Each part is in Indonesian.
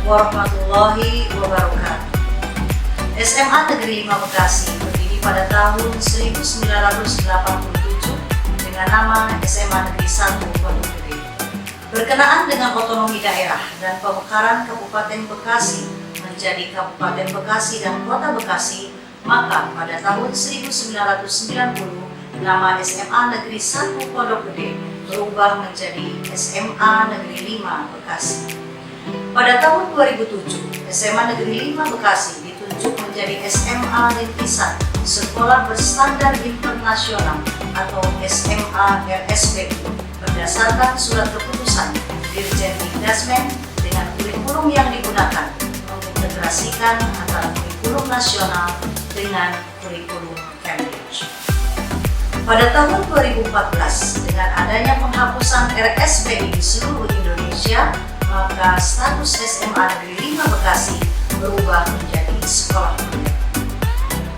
warahmatullahi wabarakatuh. SMA Negeri 5 Bekasi berdiri pada tahun 1987 dengan nama SMA Negeri 1 Pondok Gede. Berkenaan dengan otonomi daerah dan pemekaran Kabupaten Bekasi menjadi Kabupaten Bekasi dan Kota Bekasi, maka pada tahun 1990 nama SMA Negeri 1 Pondok Gede berubah menjadi SMA Negeri 5 Bekasi. Pada tahun 2007, SMA Negeri 5 Bekasi ditunjuk menjadi SMA Rintisan Sekolah Berstandar Internasional atau SMA RSBI berdasarkan surat keputusan Dirjen Dikdasmen dengan kurikulum yang digunakan mengintegrasikan antara kurikulum nasional dengan kurikulum Cambridge. Pada tahun 2014, dengan adanya penghapusan RSBI di seluruh Indonesia, maka status SMA Negeri 5 Bekasi berubah menjadi sekolah modern.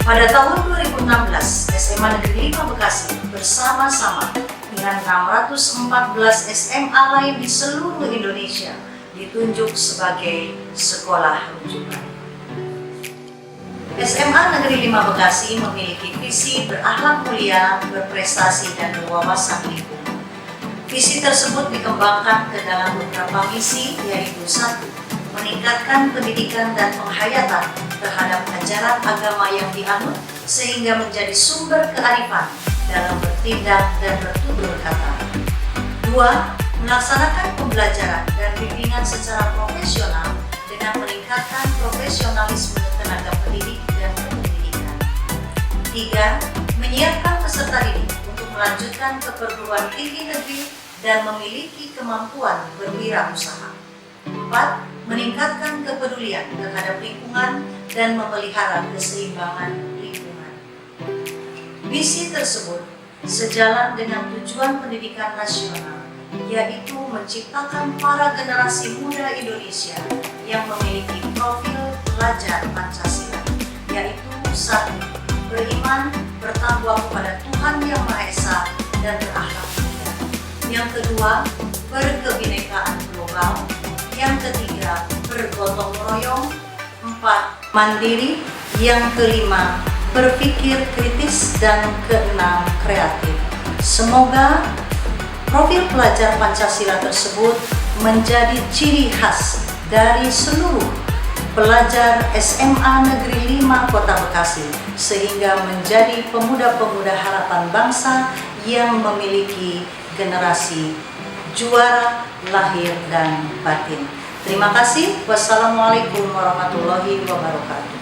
Pada tahun 2016, SMA Negeri 5 Bekasi bersama-sama dengan 614 SMA lain di seluruh Indonesia ditunjuk sebagai sekolah rujukan. SMA Negeri 5 Bekasi memiliki visi berakhlak mulia, berprestasi, dan berwawasan lingkungan. Visi tersebut dikembangkan ke dalam beberapa misi, yaitu 1. Meningkatkan pendidikan dan penghayatan terhadap ajaran agama yang dianut sehingga menjadi sumber kearifan dalam bertindak dan bertutur kata. 2. Melaksanakan pembelajaran dan bimbingan secara profesional dengan meningkatkan profesionalisme tenaga pendidik dan kependidikan. 3. Menyiapkan peserta didik untuk melanjutkan ke perguruan tinggi negeri dan memiliki kemampuan berwirausaha. 4. Meningkatkan kepedulian terhadap lingkungan dan memelihara keseimbangan lingkungan. Misi tersebut sejalan dengan tujuan pendidikan nasional, yaitu menciptakan para generasi muda Indonesia yang memiliki profil pelajar Pancasila, yaitu 1. Beriman, bertakwa kepada Tuhan Yang Maha Esa dan berakhlak mulia. Yang kedua, berkebinekaan global. Yang ketiga, bergotong royong. 4. Mandiri. Yang kelima, berpikir kritis. Dan keenam, kreatif. Semoga profil pelajar Pancasila tersebut menjadi ciri khas dari seluruh pelajar SMA Negeri 5 Kota Bekasi, sehingga menjadi pemuda-pemuda harapan bangsa yang memiliki generasi juara lahir dan batin. Terima kasih. Wassalamualaikum warahmatullahi wabarakatuh.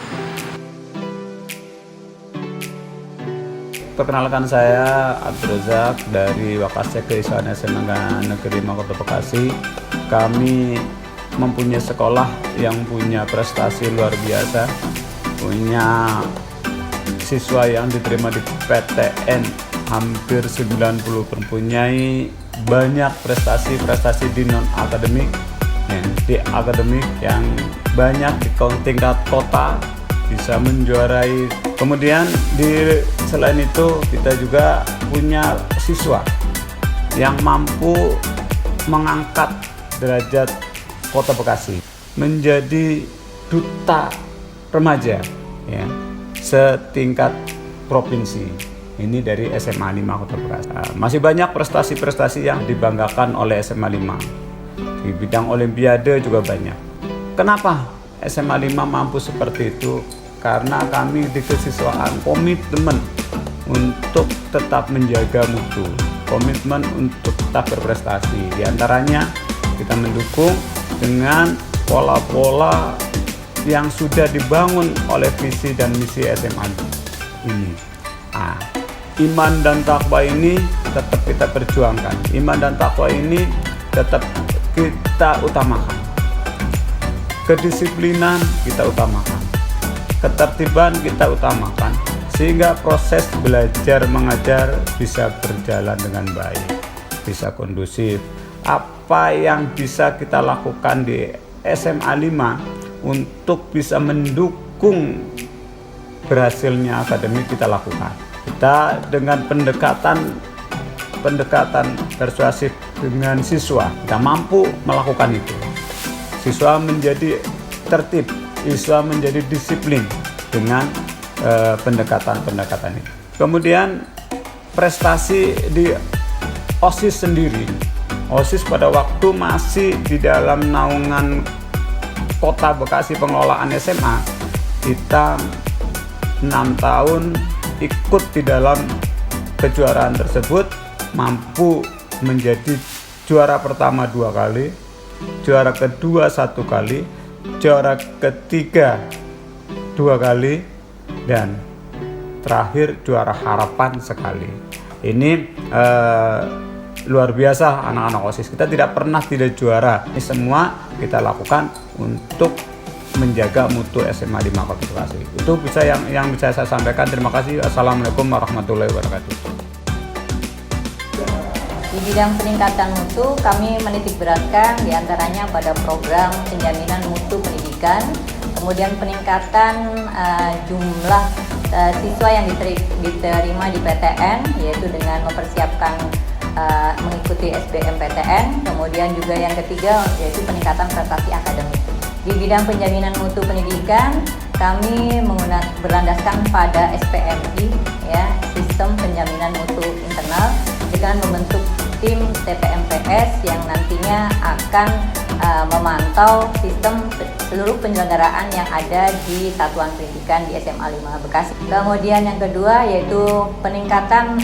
Perkenalkan, saya Abdul Razak dari Wakasek Keisaan SMA Negeri 5 Kota Bekasi. Kami mempunyai sekolah yang punya prestasi luar biasa, punya siswa yang diterima di PTN hampir 90, mempunyai banyak prestasi-prestasi di non-akademik, ya, di akademik yang banyak di tingkat kota bisa menjuarai. Kemudian selain itu kita juga punya siswa yang mampu mengangkat derajat Kota Bekasi menjadi duta remaja, ya, setingkat provinsi. Ini dari SMA 5 Kota Bekasi. Masih banyak prestasi-prestasi yang dibanggakan oleh SMA 5. Di bidang olimpiade juga banyak. Kenapa SMA 5 mampu seperti itu? Karena kami di kesiswaan komitmen untuk tetap menjaga mutu, komitmen untuk tetap berprestasi. Di antaranya kita mendukung dengan pola-pola yang sudah dibangun oleh visi dan misi SMA ini. Iman dan takwa ini tetap kita perjuangkan. Iman dan takwa ini tetap kita utamakan. Kedisiplinan kita utamakan. Ketertiban kita utamakan. Sehingga proses belajar mengajar bisa berjalan dengan baik, bisa kondusif. Apa yang bisa kita lakukan di SMA 5 untuk bisa mendukung berhasilnya akademik kita lakukan. Kita dengan pendekatan persuasif dengan siswa, kita mampu melakukan itu. Siswa menjadi tertib, siswa menjadi disiplin dengan pendekatan-pendekatan ini. Kemudian prestasi di OSIS sendiri. OSIS pada waktu masih di dalam naungan Kota Bekasi pengelolaan SMA, kita 6 tahun ikut di dalam kejuaraan tersebut, mampu menjadi juara pertama 2 kali, juara kedua 1 kali, juara ketiga 2 kali, dan terakhir juara harapan sekali. Ini luar biasa anak-anak OSIS. Kita tidak pernah tidak juara. Ini semua kita lakukan untuk menjaga mutu SMA 5 Kota Bekasi. Itu bisa yang bisa saya sampaikan. Terima kasih. Assalamualaikum warahmatullahi wabarakatuh. Di bidang peningkatan mutu, kami menitik beratkan diantaranya pada program penjaminan mutu pendidikan, kemudian peningkatan jumlah siswa yang diterima di PTN, yaitu dengan mempersiapkan mengikuti SBMPTN, kemudian juga yang ketiga yaitu peningkatan prestasi akademik. Di bidang penjaminan mutu pendidikan, kami berlandaskan pada SPMI, ya, Sistem Penjaminan Mutu Internal, dengan membentuk tim TPMPS yang nantinya akan memantau sistem seluruh penyelenggaraan yang ada di satuan pendidikan di SMA 5 Bekasi. Kemudian yang kedua yaitu peningkatan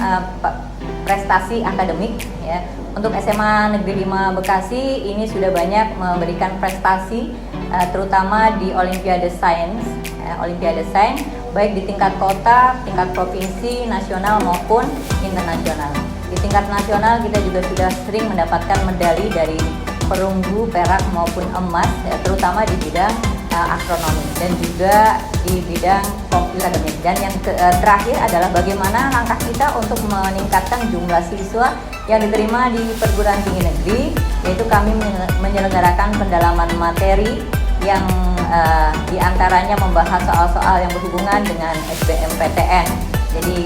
prestasi akademik, ya. Untuk SMA Negeri 5 Bekasi ini sudah banyak memberikan prestasi terutama di Olimpiade Sains, baik di tingkat kota, tingkat provinsi, nasional maupun internasional. Di tingkat nasional kita juga sudah sering mendapatkan medali dari perunggu, perak maupun emas, ya, terutama di bidang astronomi dan juga di bidang komputer akademik. Dan yang terakhir adalah bagaimana langkah kita untuk meningkatkan jumlah siswa yang diterima di perguruan tinggi negeri, yaitu kami menyelenggarakan pendalaman materi yang diantaranya membahas soal-soal yang berhubungan dengan SBMPTN. Jadi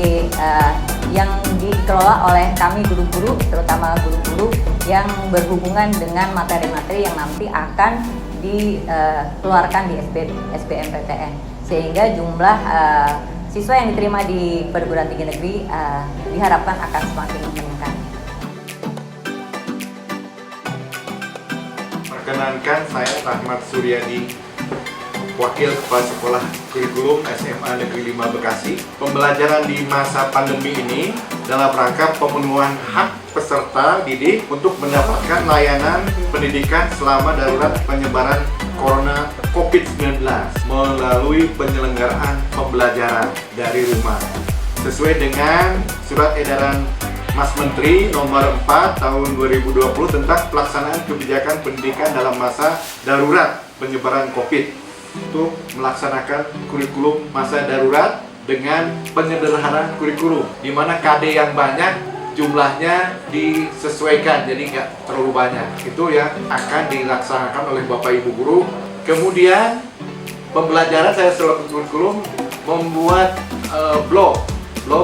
yang dikelola oleh kami guru-guru, terutama guru-guru yang berhubungan dengan materi-materi yang nanti akan dikeluarkan di SBMPTN, sehingga jumlah siswa yang diterima di perguruan tinggi negeri diharapkan akan semakin meningkat. Perkenankan, saya Rahmat Suryadi, Wakil Kepala Sekolah Kurikulum SMA Negeri 5 Bekasi. Pembelajaran di masa pandemi ini dalam rangka pemenuhan hak peserta didik untuk mendapatkan layanan pendidikan selama darurat penyebaran Corona COVID-19 melalui penyelenggaraan pembelajaran dari rumah sesuai dengan Surat Edaran Mas Menteri Nomor 4 Tahun 2020 tentang pelaksanaan kebijakan pendidikan dalam masa darurat penyebaran COVID, untuk melaksanakan kurikulum masa darurat dengan penyederhanaan kurikulum, di mana KD yang banyak jumlahnya disesuaikan, jadi nggak terlalu banyak. Itu yang akan dilaksanakan oleh Bapak Ibu Guru. Kemudian pembelajaran saya selaku kurikulum membuat blog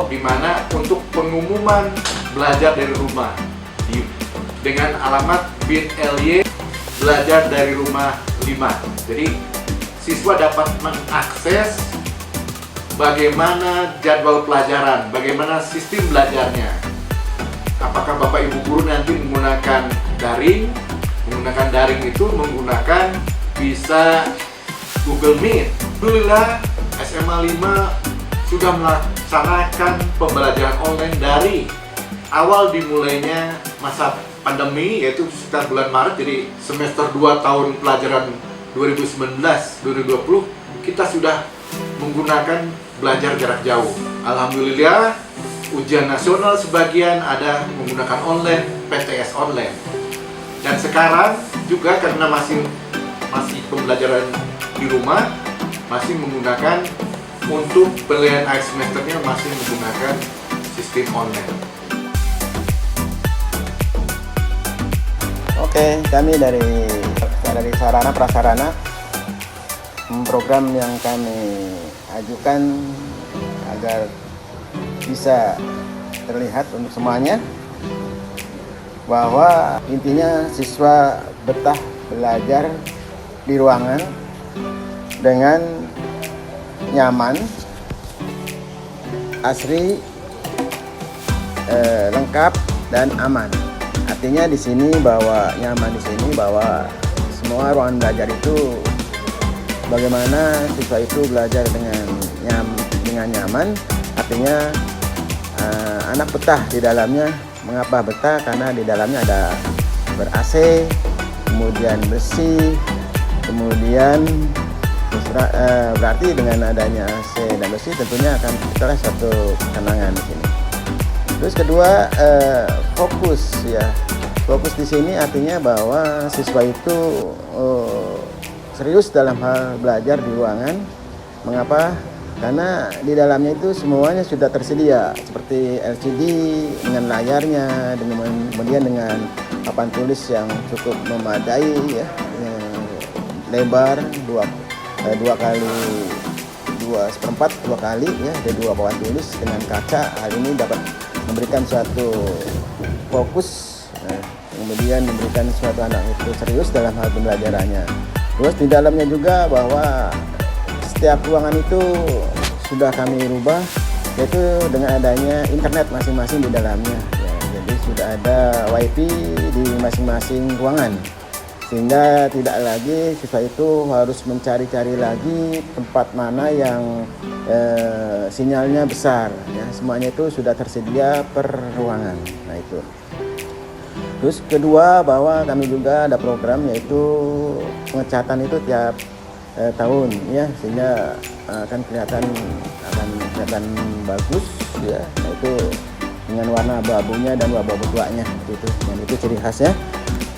di mana untuk pengumuman belajar dari rumah dengan alamat bit.ly belajar dari rumah 5. Jadi siswa dapat mengakses bagaimana jadwal pelajaran, bagaimana sistem belajarnya. Apakah Bapak Ibu Guru nanti menggunakan daring? Menggunakan daring itu menggunakan bisa Google Meet. Alhamdulillah SMA 5 sudah melaksanakan pembelajaran online dari awal dimulainya masa pandemi, yaitu sekitar bulan Maret. Jadi semester 2 tahun pelajaran 2019-2020 kita sudah menggunakan belajar jarak jauh. Alhamdulillah ujian nasional sebagian ada menggunakan online, PTS online. Dan sekarang juga karena masih pembelajaran di rumah, masih menggunakan untuk penilaian akhir semesternya masih menggunakan sistem online. Oke, kami dari sarana prasarana program yang kami ajukan agar bisa terlihat untuk semuanya bahwa intinya siswa betah belajar di ruangan dengan nyaman, asri, lengkap dan aman. Artinya di sini bahwa nyaman di sini bahwa semua ruangan belajar itu bagaimana siswa itu belajar dengan nyaman. Artinya anak betah di dalamnya. Mengapa betah? Karena di dalamnya ada ber-AC, kemudian bersih, kemudian berarti dengan adanya AC dan bersih tentunya akan kita satu ketenangan di sini. Terus kedua, fokus ya. Fokus di sini artinya bahwa siswa itu serius dalam hal belajar di ruangan. Mengapa? Karena di dalamnya itu semuanya sudah tersedia seperti LCD dengan layarnya, kemudian dengan papan tulis yang cukup memadai ya, lebar 2 kali 2/4 kali ya, ada 2 papan tulis dengan kaca. Hal ini dapat memberikan suatu fokus, kemudian memberikan suatu anak itu serius dalam hal pembelajarannya. Terus di dalamnya juga bahwa setiap ruangan itu sudah kami rubah, yaitu dengan adanya internet masing-masing di dalamnya ya, jadi sudah ada wifi di masing-masing ruangan, sehingga tidak lagi siswa itu harus mencari-cari lagi tempat mana yang sinyalnya besar ya, semuanya itu sudah tersedia per ruangan. Nah itu. Terus kedua bahwa kami juga ada program yaitu pengecatan itu tiap tahun ya, sehingga akan kelihatan bagus ya, itu dengan warna abu-abunya dan abu-abu tuanya itu, dan itu ciri khasnya.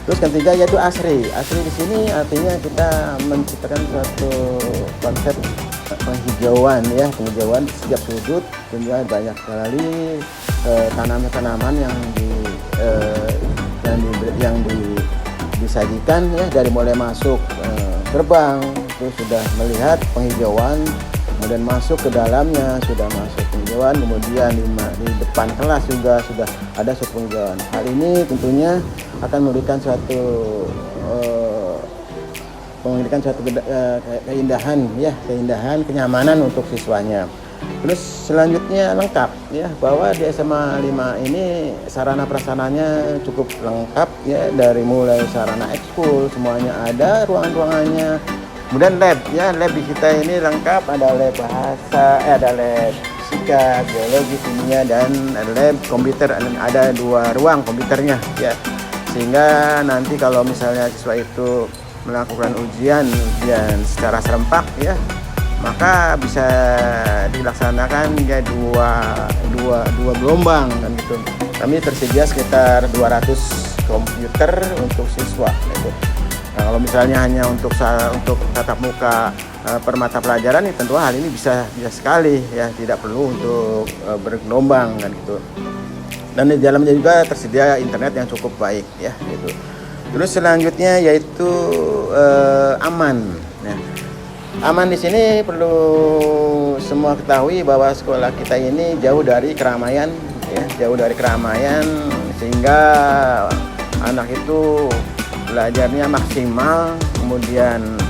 Terus ketiga yaitu asri. Asri di sini artinya kita menciptakan suatu konsep penghijauan ya, penghijauan setiap sudut, juga banyak sekali tanaman-tanaman yang disajikan ya, dari mulai masuk gerbang itu sudah melihat penghijauan, kemudian masuk ke dalamnya sudah masuk penghijauan, kemudian di depan kelas juga sudah ada suatu penghijauan. Hal ini tentunya akan memberikan suatu keindahan ya, kenyamanan untuk siswanya. Terus selanjutnya lengkap ya, bahwa di SMA 5 ini sarana prasarananya cukup lengkap ya, dari mulai sarana ekskul semuanya ada, ruangan-ruangannya. Kemudian lab ya, lab di kita ini lengkap, ada lab bahasa, ada lab fisika, biologi, kimia, dan lab komputer. Ada 2 ruang komputernya ya, sehingga nanti kalau misalnya siswa itu melakukan ujian secara serempak ya, maka bisa dilaksanakan ya dua gelombang kan gitu. Kami tersedia sekitar 200 komputer untuk siswa gitu. Nah, kalau misalnya hanya untuk tatap muka per mata pelajaran, tentu hal ini bisa sekali ya, tidak perlu untuk bergelombang kan gitu. Dan di dalamnya juga tersedia internet yang cukup baik ya gitu. Terus selanjutnya yaitu aman. Ya. Aman di sini perlu semua ketahui bahwa sekolah kita ini jauh dari keramaian, ya, sehingga anak itu belajarnya maksimal. Kemudian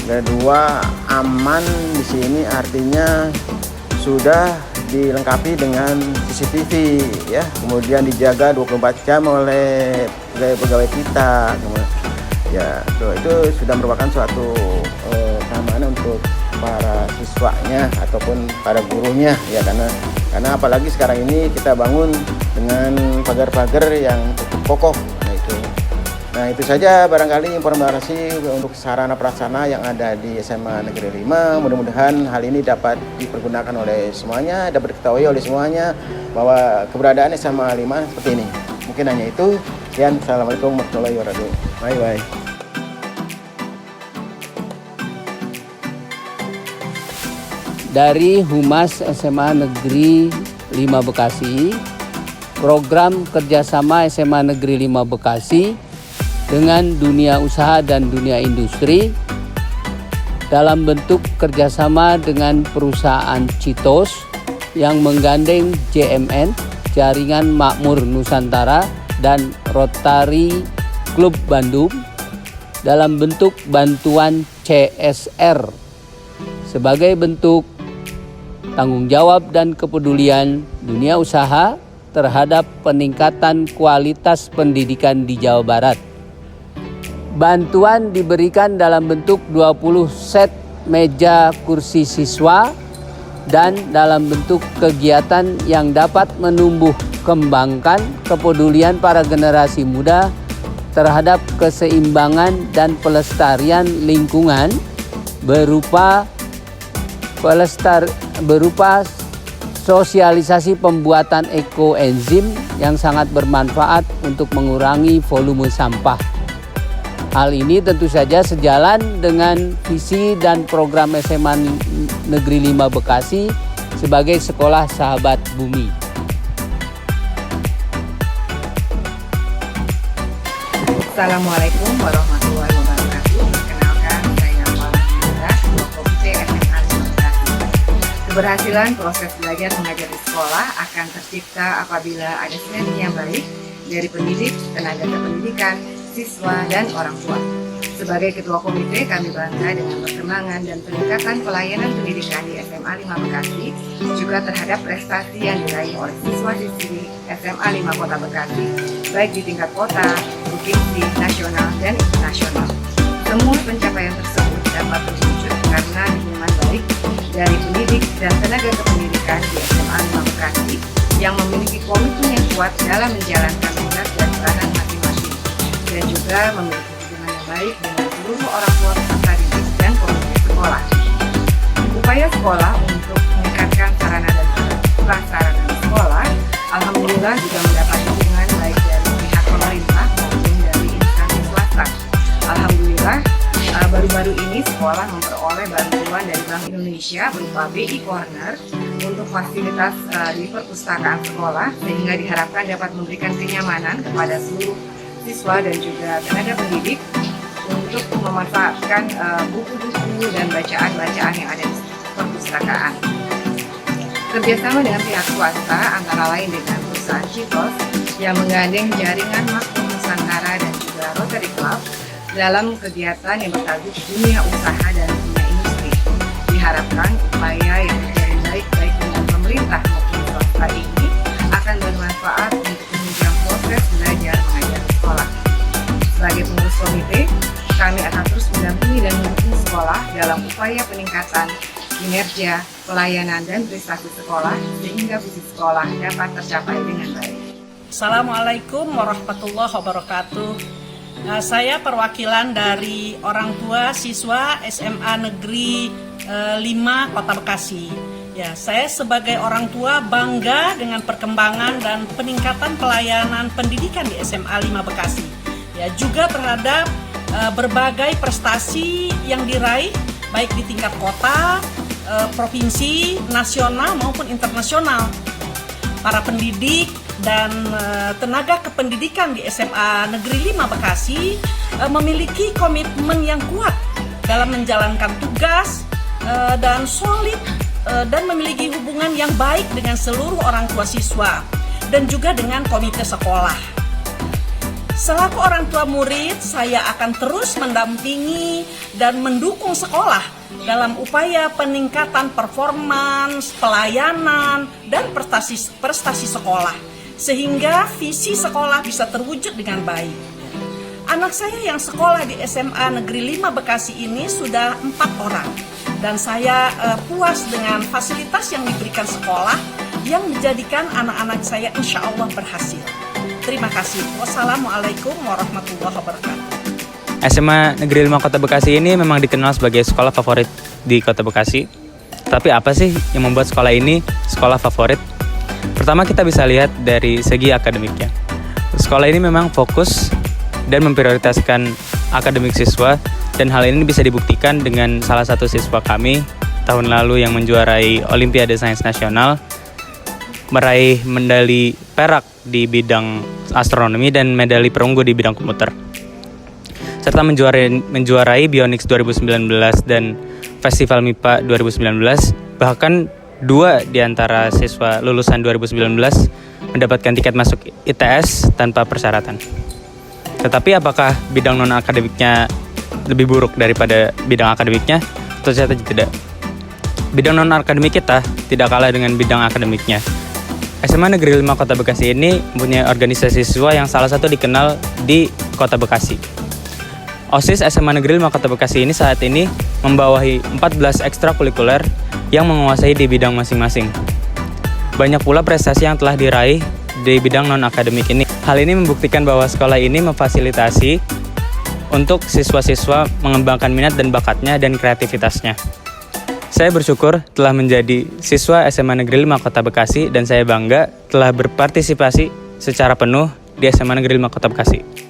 kedua, aman di sini artinya sudah dilengkapi dengan CCTV, ya, kemudian dijaga 24 jam oleh pegawai kita. Ya, itu sudah merupakan suatu keamanan untuk para siswanya ataupun para gurunya ya, karena apalagi sekarang ini kita bangun dengan pagar-pagar yang cukup kokoh. Nah itu saja barangkali informasi untuk sarana prasarana yang ada di SMA Negeri 5. Mudah-mudahan hal ini dapat dipergunakan oleh semuanya, dapat diketahui oleh semuanya bahwa keberadaan SMA 5 seperti ini. Mungkin hanya itu. Sekian, assalamualaikum warahmatullahi wabarakatuh. Bye-bye. Dari Humas SMA Negeri 5 Bekasi, program kerjasama SMA Negeri 5 Bekasi dengan dunia usaha dan dunia industri dalam bentuk kerjasama dengan perusahaan Citos yang menggandeng JMN, Jaringan Makmur Nusantara, dan Rotary Klub Bandung dalam bentuk bantuan CSR sebagai bentuk tanggung jawab dan kepedulian dunia usaha terhadap peningkatan kualitas pendidikan di Jawa Barat. Bantuan diberikan dalam bentuk 20 set meja kursi siswa dan dalam bentuk kegiatan yang dapat menumbuh kembangkan kepedulian para generasi muda terhadap keseimbangan dan pelestarian lingkungan berupa sosialisasi pembuatan ekoenzim yang sangat bermanfaat untuk mengurangi volume sampah. Hal ini tentu saja sejalan dengan visi dan program SMA Negeri 5 Bekasi sebagai sekolah sahabat bumi. Assalamualaikum warahmatullahi wabarakatuh. Perkenalkan, saya Paula Indra, Ketua Komite SMA 5 Bekasi. Keberhasilan proses belajar mengajar di sekolah akan tercipta apabila ada sinergi yang baik dari pendidik, tenaga kependidikan, siswa, dan orang tua. Sebagai Ketua Komite, kami bangga dengan perkembangan dan peningkatan pelayanan pendidikan di SMA 5 Bekasi, juga terhadap prestasi yang diraih oleh siswa-siswi SMA 5 Kota Bekasi, baik di tingkat kota, provinsi, nasional, dan internasional. Semua pencapaian tersebut dapat terwujud karena dukungan baik dari pendidik dan tenaga kependidikan di SMA 5 Bekasi yang memiliki komitmen yang kuat dalam menjalankan tugas dan peranan masing-masing, dan juga memiliki hubungan yang baik dengan seluruh orang tua peserta didik dan komite sekolah. Upaya sekolah untuk meningkatkan sarana dan prasarana sekolah, alhamdulillah juga mendapat dukungan baik dari pihak pemerintah maupun dari instansi swasta. Alhamdulillah, baru-baru ini sekolah memperoleh bantuan dari Bank Indonesia berupa BI Corner untuk fasilitas di perpustakaan sekolah, sehingga diharapkan dapat memberikan kenyamanan kepada seluruh siswa dan juga tenaga pendidik untuk memanfaatkan buku-buku dan bacaan-bacaan yang ada di perpustakaan. Kerjasama dengan pihak swasta antara lain dengan perusahaan Citos yang menggandeng jaringan Makmur Nusantara dan juga Rotary Club dalam kegiatan yang bertajuk dunia usaha dan dunia industri. Diharapkan upaya yang terjalin baik dengan pemerintah maupun swasta ini akan bermanfaat untuk menunjang proses belajar mengajar di sekolah. Sebagai pengurus komite, kami akan terus mendampingi dan mendukung sekolah dalam upaya peningkatan kinerja, pelayanan, dan prestasi sekolah sehingga visi sekolah dapat tercapai dengan baik. Assalamualaikum warahmatullahi wabarakatuh. Saya perwakilan dari orang tua siswa SMA Negeri 5 Kota Bekasi. Ya, saya sebagai orang tua bangga dengan perkembangan dan peningkatan pelayanan pendidikan di SMA 5 Bekasi. Ya, juga terhadap berbagai prestasi yang diraih baik di tingkat kota, provinsi, nasional maupun internasional. Para pendidik dan tenaga kependidikan di SMA Negeri 5 Bekasi memiliki komitmen yang kuat dalam menjalankan tugas dan solid dan memiliki hubungan yang baik dengan seluruh orang tua siswa dan juga dengan komite sekolah. Selaku orang tua murid, saya akan terus mendampingi dan mendukung sekolah dalam upaya peningkatan performance, pelayanan, dan prestasi sekolah, sehingga visi sekolah bisa terwujud dengan baik. Anak saya yang sekolah di SMA Negeri 5 Bekasi ini sudah 4 orang, dan saya puas dengan fasilitas yang diberikan sekolah yang menjadikan anak-anak saya insya Allah berhasil. Terima kasih. Wassalamualaikum warahmatullahi wabarakatuh. SMA Negeri 5 Kota Bekasi ini memang dikenal sebagai sekolah favorit di Kota Bekasi. Tapi apa sih yang membuat sekolah ini sekolah favorit? Pertama, kita bisa lihat dari segi akademiknya. Sekolah ini memang fokus dan memprioritaskan akademik siswa, dan hal ini bisa dibuktikan dengan salah satu siswa kami tahun lalu yang menjuarai Olimpiade Sains Nasional, meraih medali perak di bidang astronomi dan medali perunggu di bidang komputer, serta menjuarai Bionix 2019 dan Festival MIPA 2019. Bahkan 2 di antara siswa lulusan 2019 mendapatkan tiket masuk ITS tanpa persyaratan. Tetapi apakah bidang non-akademiknya lebih buruk daripada bidang akademiknya? Tentu saja tidak. bidang non-akademik kita tidak kalah dengan bidang akademiknya. SMA Negeri 5 Kota Bekasi ini mempunyai organisasi siswa yang salah satu dikenal di Kota Bekasi. OSIS SMA Negeri 5 Kota Bekasi ini saat ini membawahi 14 ekstrakurikuler yang menguasai di bidang masing-masing. Banyak pula prestasi yang telah diraih di bidang non-akademik ini. Hal ini membuktikan bahwa sekolah ini memfasilitasi untuk siswa-siswa mengembangkan minat dan bakatnya dan kreativitasnya. Saya bersyukur telah menjadi siswa SMA Negeri 5 Kota Bekasi dan saya bangga telah berpartisipasi secara penuh di SMA Negeri 5 Kota Bekasi.